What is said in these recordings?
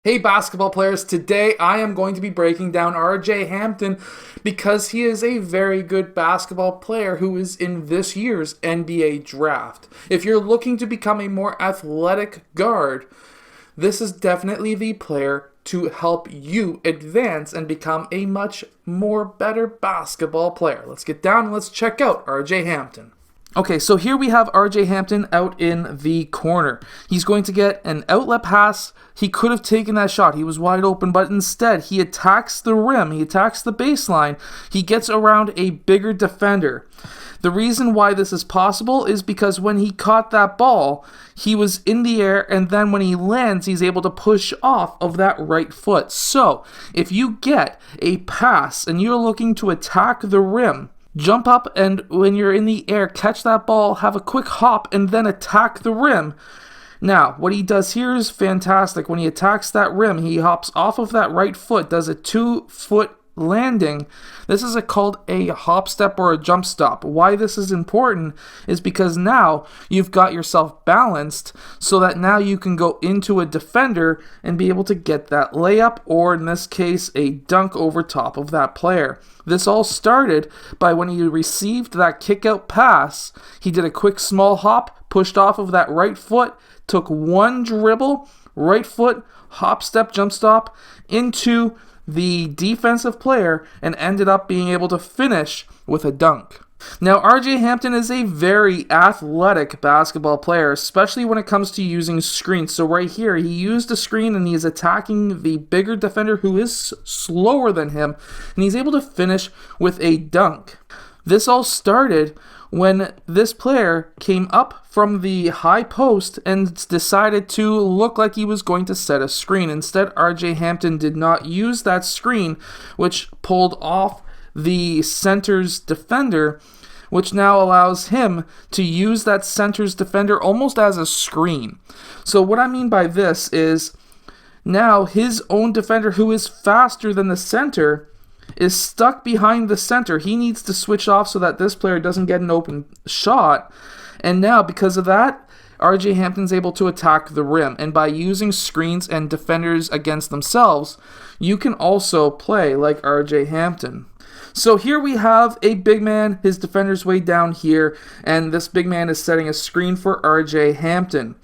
Hey basketball players, today I am going to be breaking down J Hampton because he is a very good basketball player who is in this year's NBA draft. If you're looking to become a more athletic guard, this is definitely the player to help you advance and become a much more better basketball player. Let's get down and let's check out J Hampton. Okay, so here we have J Hampton out in the corner. He's going to get an outlet pass. He could have taken that shot. He was wide open, but instead he attacks the rim. He attacks the baseline. He gets around a bigger defender. The reason why this is possible is because when he caught that ball, he was in the air, and then when he lands, he's able to push off of that right foot. So, if you get a pass and you're looking to attack the rim, jump up and when you're in the air, catch that ball, have a quick hop, and then attack the rim. Now, what he does here is fantastic. When he attacks that rim, he hops off of that right foot, does a 2-foot landing. This is called a hop step or a jump stop. Why this is important is because now you've got yourself balanced so that now you can go into a defender and be able to get that layup, or in this case, a dunk over top of that player. This all started by when he received that kick out pass. He did a quick small hop, pushed off of that right foot, took one dribble, right foot, hop step, jump stop into the defensive player, and ended up being able to finish with a dunk. Now, J Hampton is a very athletic basketball player, especially when it comes to using screens. So right here, he used a screen and he is attacking the bigger defender who is slower than him, and he's able to finish with a dunk. This all started when this player came up from the high post and decided to look like he was going to set a screen. Instead, J Hampton did not use that screen, which pulled off the center's defender, which now allows him to use that center's defender almost as a screen. So what I mean by this is now his own defender, who is faster than the center, is stuck behind the center. He needs to switch off so that this player doesn't get an open shot. And now, because of that, J Hampton's able to attack the rim. And by using screens and defenders against themselves, you can also play like J Hampton. So here we have a big man, his defender's way down here, and this big man is setting a screen for J Hampton.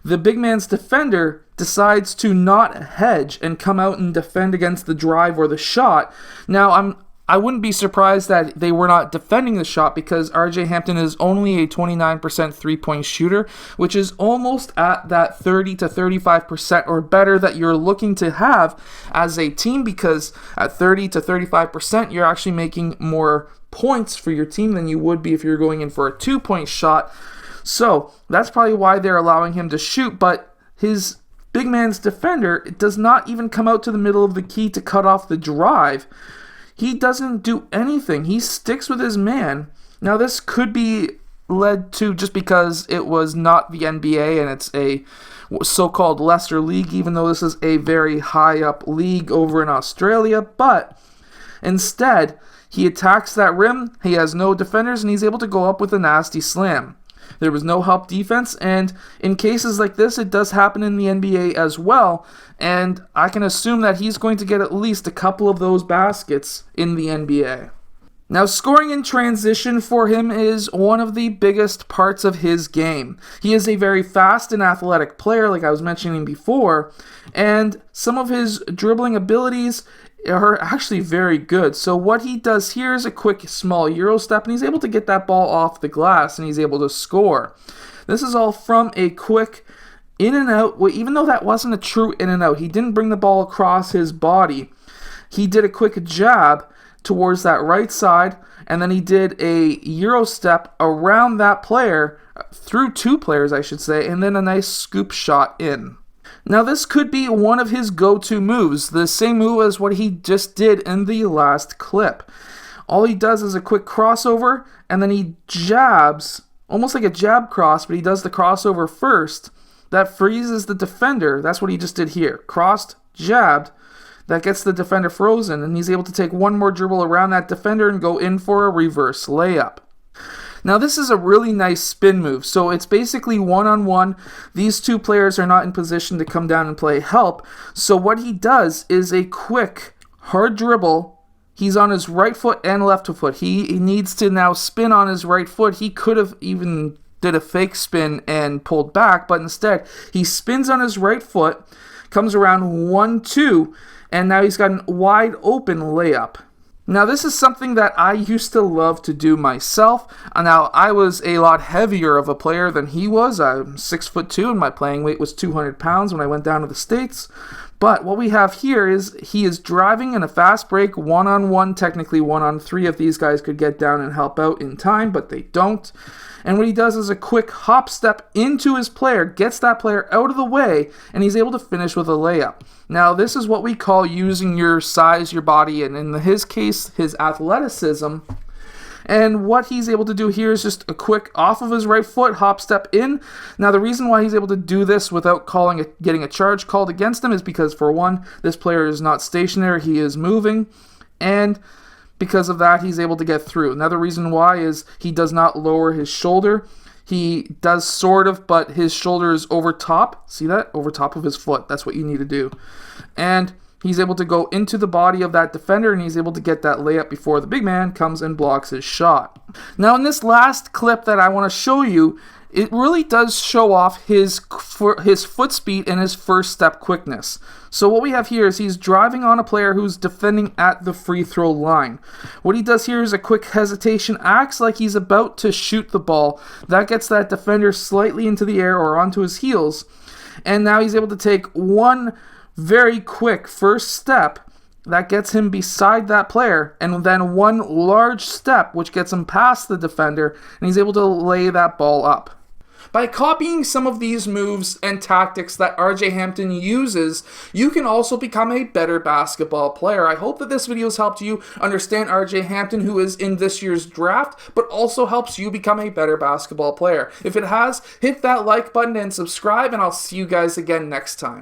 The big man's defender decides to not hedge and come out and defend against the drive or the shot. Now, I wouldn't be surprised that they were not defending the shot, because J Hampton is only a 29% three-point shooter, which is almost at that 30 to 35% or better that you're looking to have as a team, because at 30 to 35%, you're actually making more points for your team than you would be if you're going in for a two-point shot. So that's probably why they're allowing him to shoot, but his big man's defender does not even come out to the middle of the key to cut off the drive. He doesn't do anything. He sticks with his man. Now, this could be led to just because it was not the NBA and it's a so-called lesser league, even though this is a very high-up league over in Australia. But instead, he attacks that rim. He has no defenders, and he's able to go up with a nasty slam. There was no help defense, and in cases like this, it does happen in the NBA as well, and I can assume that he's going to get at least a couple of those baskets in the NBA. Now, scoring in transition for him is one of the biggest parts of his game. He is a very fast and athletic player, like I was mentioning before, and some of his dribbling abilities are actually very good. So what he does here is a quick small Euro step, and he's able to get that ball off the glass, and he's able to score. This is all from a quick in and out. Well, even though that wasn't a true in and out, he didn't bring the ball across his body. He did a quick jab towards that right side, and then he did a Euro step around that player, through two players I should say, and then a nice scoop shot in. Now, this could be one of his go-to moves, the same move as what he just did in the last clip. All he does is a quick crossover, and then he jabs, almost like a jab cross, but he does the crossover first. That freezes the defender. That's what he just did here. Crossed, jabbed. That gets the defender frozen, and he's able to take one more dribble around that defender and go in for a reverse layup. Now this is a really nice spin move. So it's basically one-on-one. These two players are not in position to come down and play help. So what he does is a quick, hard dribble. He's on his right foot and left foot. He needs to now spin on his right foot. He could have even did a fake spin and pulled back, but instead he spins on his right foot, comes around 1-2, and now he's got a wide open layup. Now this is something that I used to love to do myself. Now I was a lot heavier of a player than he was. I'm 6'2" and my playing weight was 200 pounds when I went down to the States. But what we have here is he is driving in a fast break, one-on-one, technically one-on-3 if these guys could get down and help out in time, but they don't. And what he does is a quick hop step into his player, gets that player out of the way, and he's able to finish with a layup. Now, this is what we call using your size, your body, and in his case, his athleticism. And what he's able to do here is just a quick off of his right foot, hop step in. Now, the reason why he's able to do this without getting a charge called against him is because, for one, this player is not stationary, he is moving, and because of that, he's able to get through. Another reason why is he does not lower his shoulder. He does sort of, but his shoulder is over top. See that? Over top of his foot. That's what you need to do. And he's able to go into the body of that defender, and he's able to get that layup before the big man comes and blocks his shot. Now, in this last clip that I want to show you, it really does show off his foot speed and his first step quickness. So what we have here is he's driving on a player who's defending at the free throw line. What he does here is a quick hesitation, acts like he's about to shoot the ball. That gets that defender slightly into the air or onto his heels. And now he's able to take one very quick first step that gets him beside that player, and then one large step which gets him past the defender, and he's able to lay that ball up. By copying some of these moves and tactics that RJ Hampton uses, you can also become a better basketball player. I hope that this video has helped you understand RJ Hampton, who is in this year's draft, but also helps you become a better basketball player. If it has, hit that like button and subscribe, and I'll see you guys again next time.